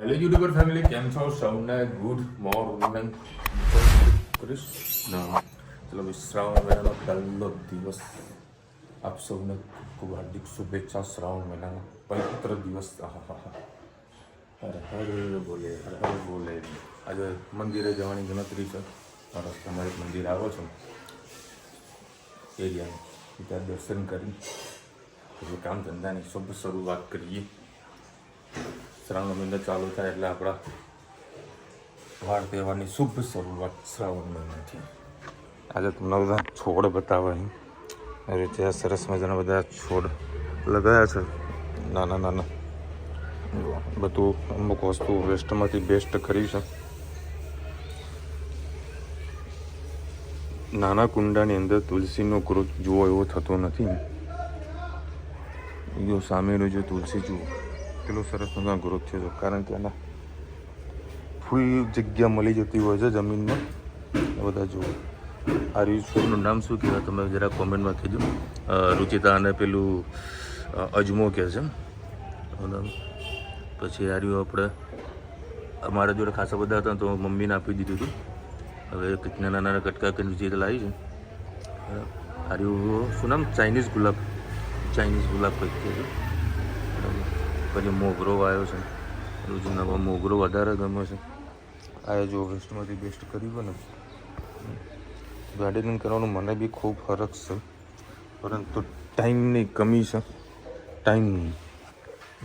Hello YouTuber family, કેમ છો? સૌને ગુડ મોર્નિંગ. કૃષ્ણ. ચલો શ્રાવણ મહિનાનો પહેલો દિવસ, આપ સૌને ખૂબ હાર્દિક શુભેચ્છા. શ્રાવણ મહિનાનો પવિત્ર દિવસ. હર હર બોલે, હર હર બોલે. આજે મંદિરે જવાની ગણતરી છે. રસ્તામાં એક મંદિર આવો છો એરિયાનું, ત્યાં દર્શન કરી પછી કામ ધંધાની શુભ શરૂઆત કરીએ. શ્રાવણ મહિનો ચાલુ થાય એટલે આપણા વાર તહેવારની શુભ શરૂઆત શ્રાવણ મહિનાથી. આજે તમને બધા છોડ બતાવવા હવે ત્યાં સરસ મજાના બધા છોડ લગાવ્યા છે, નાના નાના. બધું અમુક વસ્તુ વેસ્ટમાંથી બેસ્ટ કરી છે. નાના કુંડાની અંદર તુલસીનો ગ્રોથ જુઓ એવો થતો નથી. જો સામેનો જો તુલસી જુઓ કેટલો સરસ મજાનો ગ્રોથ થયો છે, કારણ કે આના ફૂલ જગ્યા મળી જતી હોય છે જમીનમાં. બધા જુઓ. આ છોડનું નામ શું કહેવાય તમે જરા કોમેન્ટમાં કહેજો. રુચિતા અને પેલું અજમો કહે છે. પછી આ રહ્યું આપણે અમારા જોડે ખાસા બધા હતા તો મમ્મીને આપી દીધું હતું. હવે નાના નાના કટકા કરીને રુચિતા લાવી છે. આ રહ્યું શું નામ? ચાઇનીઝ ગુલાબ કંઈક કહે છે. પછી મોગરો આવ્યો છે. રોજના મોગરો વધારે ગમે છે. આ જો વેસ્ટમાંથી બેસ્ટ કર્યું હોય ને. ગાર્ડનિંગ કરવાનું મને બી ખૂબ ફરક છે, પરંતુ ટાઈમની કમી છે. ટાઈમ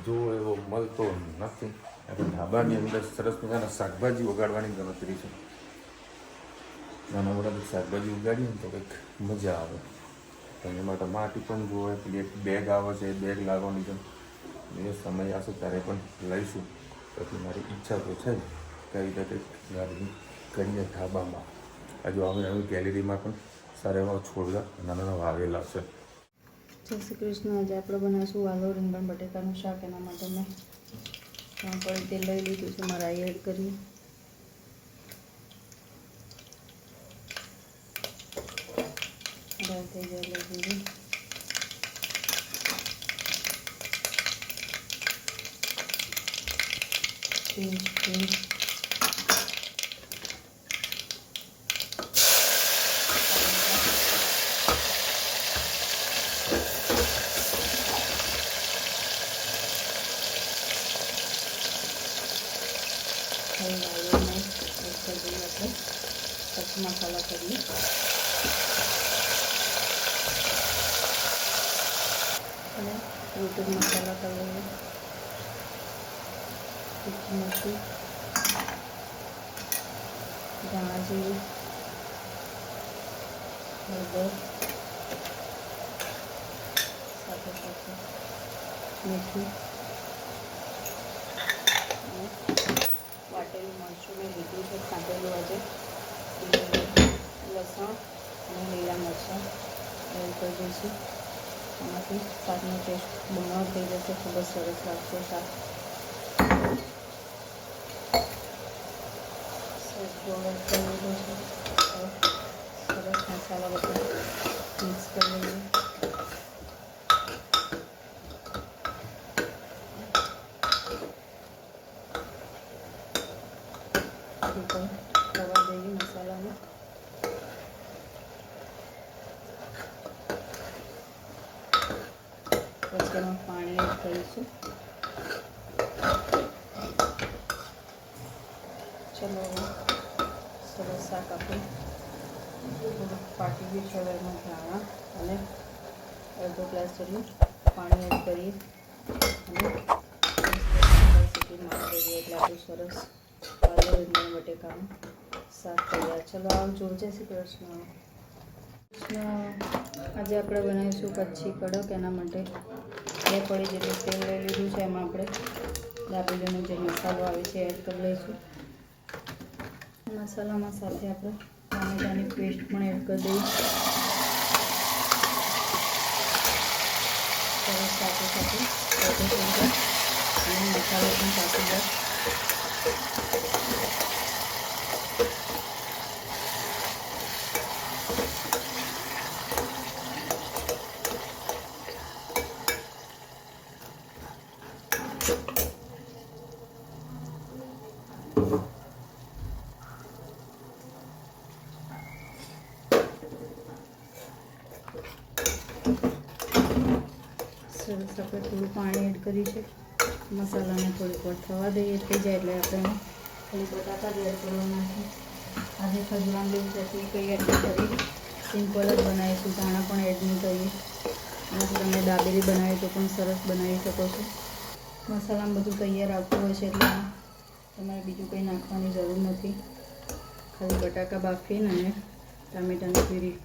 જો એવો મળતો નથી. આપણે ધાબાની અંદર સરસ મજાના શાકભાજી ઉગાડવાની ગણતરી છે. નાના મોટા શાકભાજી ઉગાડીએ ને તો કંઈક મજા આવે. એના માટે માટી પણ જોવે. પેલી એક બેગ આવે છે, એ બેગ લાવવાની છે. એ સમય આવશે ત્યારે પણ લઈશું. પછી મારી ઈચ્છા તો છે જ કઈ રીતે કંઈક ગાર્ડનિંગ કરીએ ધાબામાં. હજુ હવે ગેલેરીમાં પણ સારા એવા છોડવા નાના નાના વાવેલા છે. જય શ્રી કૃષ્ણ. આજે આપણે બનાવીશું વાલોર રીંગણ બટેકાનું શાક. એના માટે મેં 3 કળી તેલ લઈ લીધું છે. મારા એડ કરી થઈ જાય લઈ દીધું. પિંચ મસાલા કરીએ. અને યુટ્યુબ મસાલા કરીએ. તીખી મરચું, ધાણા જીરું, હળદર, સાથે સાથે મીઠું અને વાટેલું મરચું મેં લીધું છે, કાઢેલું આજે. લસણ અને લીલા મરચાં એડ કરી દઈશું. આનાથી શાકનો ટેસ્ટ બમણો થઈ જશે. ખૂબ જ સરસ લાગશે શાક. સરસ મસાલા બધા મિક્સ કરી લઈએ. રવા દઈએ મસાલામાં. પછી એમાં પાણી એડ કરીશું. ચલો સરસ શાક આપણું થોડુંક પાકી ગયું છે. હવે એમાં ધાણા અને અડધો ગ્લાસ જેટલું પાણી એડ કરીએ અને સીટી મારી દઈએ એટલે આપણું સરસ વાલોર રીંગણ બટેકાનું શાક તૈયાર. ચલો આવજો. જય શ્રી કૃષ્ણ. આજે આપણે બનાવીશું કચ્છી કડક. એના માટે 2 કળી જેટલું તેલ લઈ લીધું છે. એમાં આપણે દાબેલીનો જે મસાલો આવે છે એડ કરી લઈશું. મસાલામાં સાથે આપણે ટામેટાની પેસ્ટ પણ એડ કરી દઈએ. સરસ સાથે સાથે અને મસાલો પણ સાથે જાય. સરસ આપણે થોડું પાણી એડ કર્યું છે. મસાલાને થોડીક વાર થવા દઈએ, થઈ જાય એટલે આપણે ખાલી બટાકા જ એડ કરવાના છે. આજે ખજૂર આંબલીની ચટણી કંઈ એડ નહીં કરી, સિમ્પલ જ બનાવીશું, ધાણા પણ એડ નહીં કરીએ. અને તમે દાબેલી બનાવી તો પણ સરસ બનાવી શકો છો. મસાલામાં બધું તૈયાર આવતું હોય છે એટલે તમારે બીજું કંઈ નાખવાની જરૂર નથી. ખાલી બટાકા બાફીને અને ટામેટાની પ્યુરી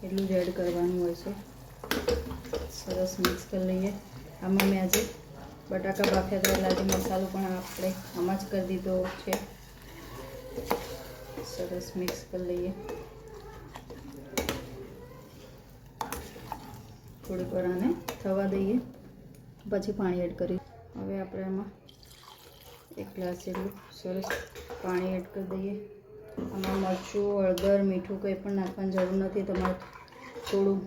એટલું જ એડ કરવાનું હોય છે. સરસ મિક્સ કરી લઈએ. આમાં મેં આજે બટાકા બાફ્યા હતા એટલે આજે મસાલો પણ આપણે આમાં જ કરી દીધો છે. સરસ મિક્સ કરી લઈએ. થોડીક વાર આને થવા દઈએ, પછી પાણી એડ કરી. હવે આપણે આમાં 1 ગ્લાસ જેટલું સરસ પાણી એડ કરી દઈએ. આમાં મરચું, હળદર, મીઠું કંઈ પણ નાખવાની જરૂર નથી. તમારે થોડું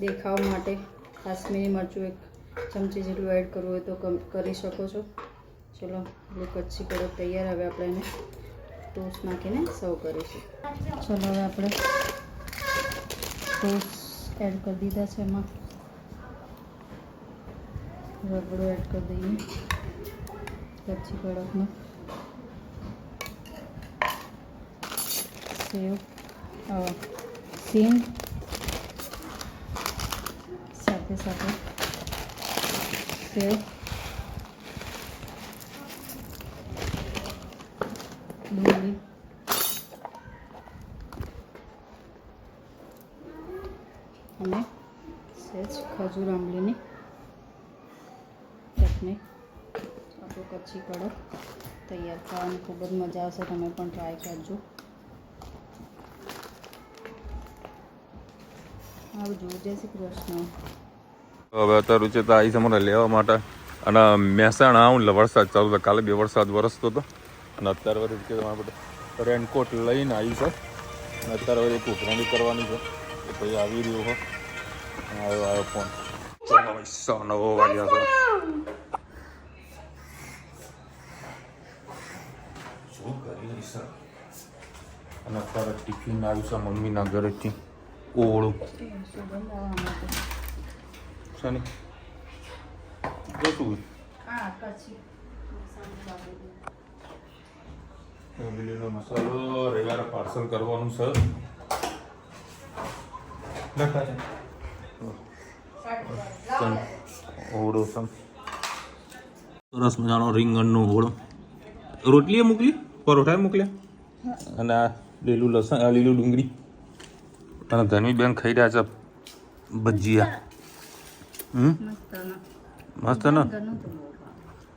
દેખાવ માટે કાશ્મીરી મરચું 1 ચમચી જેટલું એડ કરવું હોય તો કરી શકો છો. ચલો, એટલે કચ્છી કડક તૈયાર. હવે આપણે એને ટોસ્ટ નાખીને સર્વ કરીશું. ચલો, હવે આપણે ટોસ્ટ એડ કરી દીધા છે. એમાં રગડો એડ કરી દઈએ, કચ્છી કડકનો. સેવ, સીંગ સાથે સાથે સેવ, ડુંગળી અને સહેજ ખજૂર આંબલીની ચટણી. આપણું કચ્છી કડક તૈયાર. ખાવાની ખૂબ જ મજા આવશે. તમે પણ ટ્રાય કરજો. આવજો. જય શ્રી કૃષ્ણ. હવે અત્યારે છે તો આવી છે મને લેવા માટે. અને મહેસાણા આવું એટલે વરસાદ ચાલુ હતો. કાલે 2 વરસાદ વરસતો હતો અને અત્યારે વળી કે તમારે બધે રેનકોટ લઈને આવી છે. અને અત્યારે વળી એક ઉઘરાણી કરવાની છે. એ ભાઈ આવી રહ્યો હો. આવ્યો ફોન. 9 વાગ્યા છે. શું કરી રહી છે? અને અત્યારે ટિફિન આવ્યું છે મમ્મીના ઘરેથી. ઓળું શની જોતું ફેમિલીનો મસાલો રવિવારે પાર્સલ કરવાનું છે. ઓળો સરસ મજાનો રીંગણનો ઓળો. રોટલીએ મોકલી, પરોઠાએ મોકલ્યા. અને આ લીલું લસણ, આ લીલું ડુંગળી. અને ધનવીબેન ખાઈ રહ્યા છે ભજીયા. મસ્ત ને.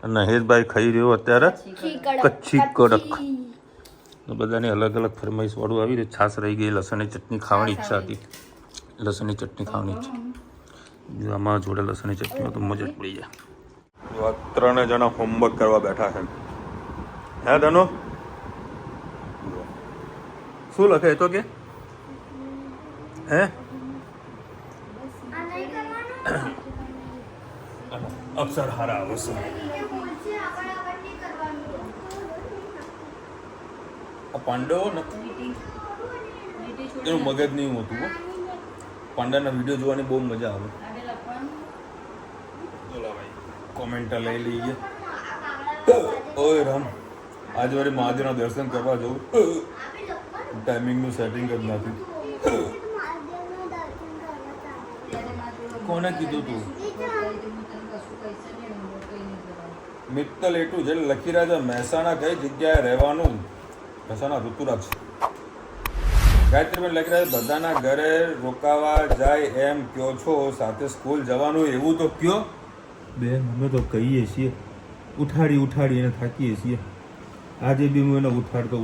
અને હેતભાઈ ખાઈ રહ્યો અત્યારે કચ્છી કડક. બધાની અલગ અલગ ફરમાઈશ વાળું આવી રહ્યું. છાશ રહી ગઈ. લસણની ચટણી ખાવાની ઈચ્છા હતી. લસણની ચટણી ખાવાની ઈચ્છા. જો આમાં જોડે લસણની ચટણીમાં તો મજા જ પડી જાય. જો આ 3 જણા હોમવર્ક કરવા બેઠા છે. હે ધનો શું લખે તો કે હે અક્ષર હારા આવશે. પાંડવો નથી એનું મગજ નહીં હોતું. પાંડાના વિડીયો જોવાની બહુ મજા આવે. બોલા ભાઈ કોમેન્ટ લઈ લઈએ. ઓય રામ, આજે વળી મહાદેવના દર્શન કરવા જવું. ટાઈમિંગનું સેટિંગ જ નથી. કોને કીધું તું? મિત્તલ એટલું જે લખી રહ્યા છે મહેસાણા કઈ જગ્યાએ રહેવાનું. મહેસાણા ઋતુરાજ ગાયત્રીબેન લખી રહ્યા છે બધાના ઘરે રોકાવા જાય એમ કયો છો, સાથે સ્કૂલ જવાનું એવું તો કયો. બેન અમે તો કહીએ છીએ, ઉઠાડી એને થાકીએ છીએ. આજે બી હું એને ઉઠાડતો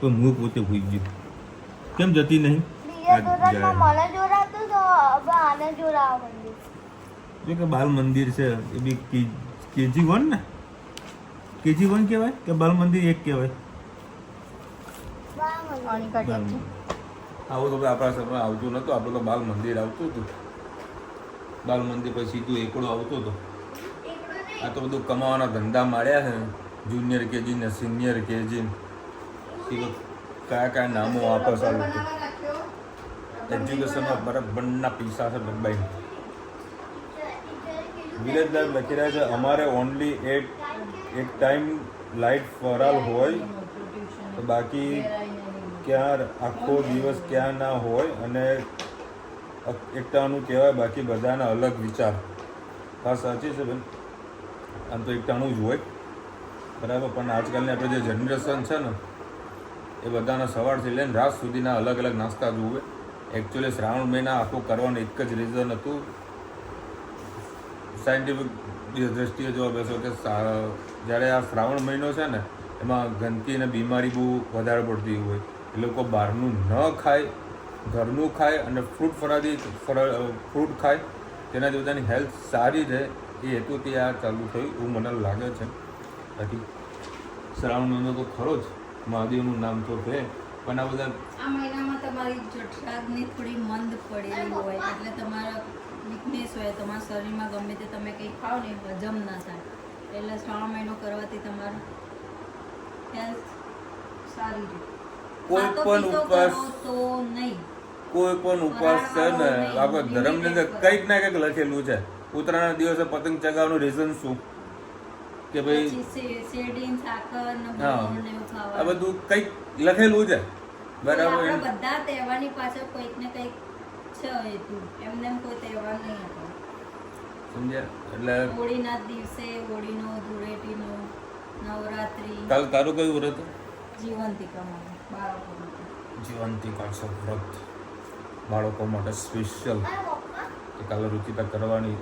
તો હું પોતે ભૂઈ ગયો. કેમ જતી નહીં? જો કે બાલ મંદિર છે એ બી KG1 ને, KG1 કહેવાય કે બાલ મંદિર 1 કહેવાય? આવું તો આપણા સમયમાં આવતું નતું. આપણે તો બાલ મંદિર આવતું હતું. બાલ મંદિર પછી સીધું એકડો આવતો હતો. આ તો બધું કમાવાના ધંધા માળ્યા છે જુનિયર કેજી ને સિનિયર કેજી કયા નામો આપે છે એજ્યુકેશનમાં બરાબરના પૈસા છે ડબ્બાઈ. વિલેજ લાઈફ લખી રહ્યા છે અમારે ઓનલી એક ટાઈમ લાઇટ ફરાલ હોય તો બાકી ક્યાં આખો દિવસ ક્યાં ના હોય અને એકટાણું કહેવાય બાકી બધાના અલગ વિચાર. હા સાચી છે બેન, આમ તો એકટાણું જ હોય બરાબર, પણ આજકાલની આપણે જે જનરેશન છે ને એ બધાના સવારથી લઈને રાત સુધીના અલગ અલગ નાસ્તા જોવે. એકચ્યુઅલી શ્રાવણ મહિના આખું કરવાનું એક જ રીઝન હતું, સાયન્ટિફિક દ્રષ્ટિએ જોવા બેસો કે જ્યારે આ શ્રાવણ મહિનો છે ને એમાં ગંદકી અને બીમારી બહુ વધારે પડતી હોય. એ લોકો બહારનું ન ખાય, ઘરનું ખાય અને ફ્રૂટ ખાય, તેનાથી બધાની હેલ્થ સારી રહે એ હેતુથી આ ચાલુ થયું એવું મને લાગે છે. બાકી શ્રાવણ મહિનો તો ખરો જ, મહાદેવનું નામ તો છે, પણ આ બધા આ મહિનામાં તમારી જઠરાગ્નિ થોડી મંદ પડેલી હોય એટલે તમારા વીકનેસ હોય, તમારા શરીરમાં ગમે તે તમે કંઈ ખાઓ ને હજમ ના થાય, એટલે શ્રાવણ મહિનો કરવાથી તમારું હેલ્થ સારી રહે. કોઈ પણ ઉપવાસ તો નહીં, કોઈ પણ ઉપવાસ છે ને આપણે ધર્મની અંદર કંઈક ના કંઈક લખેલું છે. ઉત્તરાયણના દિવસે પતંગ ચગાવવાનું રીઝન શું કે ભાઈ શેરડી સાકર ને આ બધું કંઈક લખેલું છે બરાબર. બધા તહેવારની પાછળ કોઈક ને કંઈક છે હેતુ, એમને કોઈ તહેવાર નહીં હતો. સમજ્યા? એટલે હોળીના દિવસે હોળીનો, ધૂળેટીનો, નવરાત્રી. કાલ તારું કયું વ્રત? જીવંતિકામાં બાળકો માટે. જીવંતિકા છે વ્રત બાળકો માટે સ્પેશિયલ, કે કાલે રુચિતા કરવાની,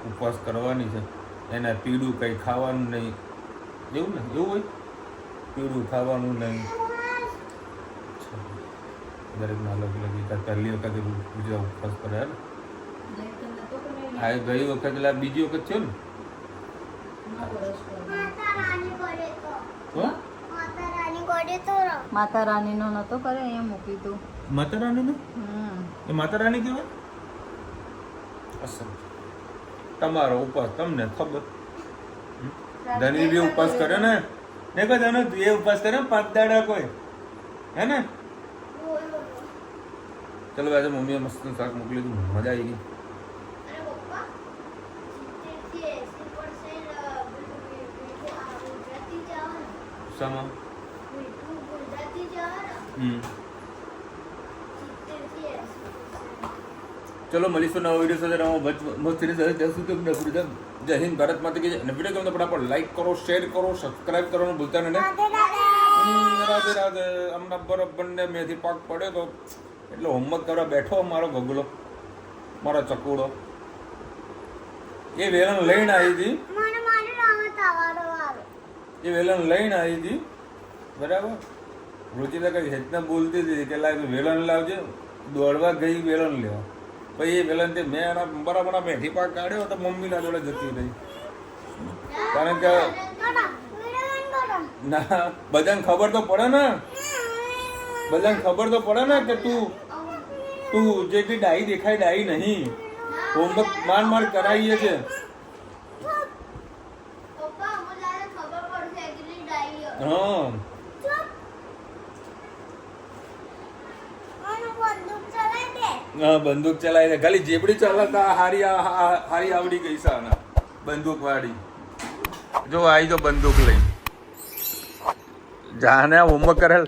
ઉપવાસ કરવાની છે, એને પીળું કંઈ ખાવાનું નહીં, એવું ને એવું હોય, પીળું ખાવાનું નહીં. દરેકના અલગ અલગ વિચાર. પહેલી વખત બીજા ઉપવાસ કરે ને આ ગઈ વખત એટલે બીજી વખત થયો ને. માતા રાની નો નતો કરે, અહીંયા મૂકી તું. માતા રાની નો એ માતા રાની કહેવાય. અસલ તમારો ઉપવાસ તમને ખબર. ધની બી ઉપવાસ કરે ને કોઈ ધનો એ ઉપવાસ કરે 5 દાડા કોઈ હે ને. ચલો આજે મમ્મીએ મસ્ત શાક મોકલી દીધું, મજા આવી ગઈ. શામાં? ચલો મળીશું નવા વિડીયો સાથે, મસ્ત જય હિન્દ, ભારત માતા કી જય. અને વિડીયો ગમે તો ફટાફટ લાઈક કરો, શેર કરો, સબસ્ક્રાઇબ કરવાનું ભૂલતા નહીં. રાધે રાધે. હમણાં બરોબર મેથી પાક પડે તો એટલે હોમવર્ક કરવા બેઠો મારો ગગલો, મારો ચકુડો. એ વેલણ લઈને આવી હતી, બરાબર. રુચિતા કઈ હેતના બોલતી હતી કે વેલણ લાવજે, દોડવા ગઈ વેલણ લેવા. પછી એ વેલણ મેં એના બરાબર મેથી પાક કાઢ્યો તો મમ્મીના જોડે જતી રહી. કારણ કે ના બધાને ખબર તો પડે ને, બધાને ખબર તો પડે ને કે તું જે કઈ ડાઈ દેખાય ડાઈ નહીં. હોમવર્ક માર કરાવીએ છે. હા બંદૂક ચલાવી દે, ખાલી જેબડી ચલાવતા હારી આવડી ગઈ છે બંદૂક વાળી. જો આવી તો બંદૂક લઈ જાને હોમવર્ક કરેલ.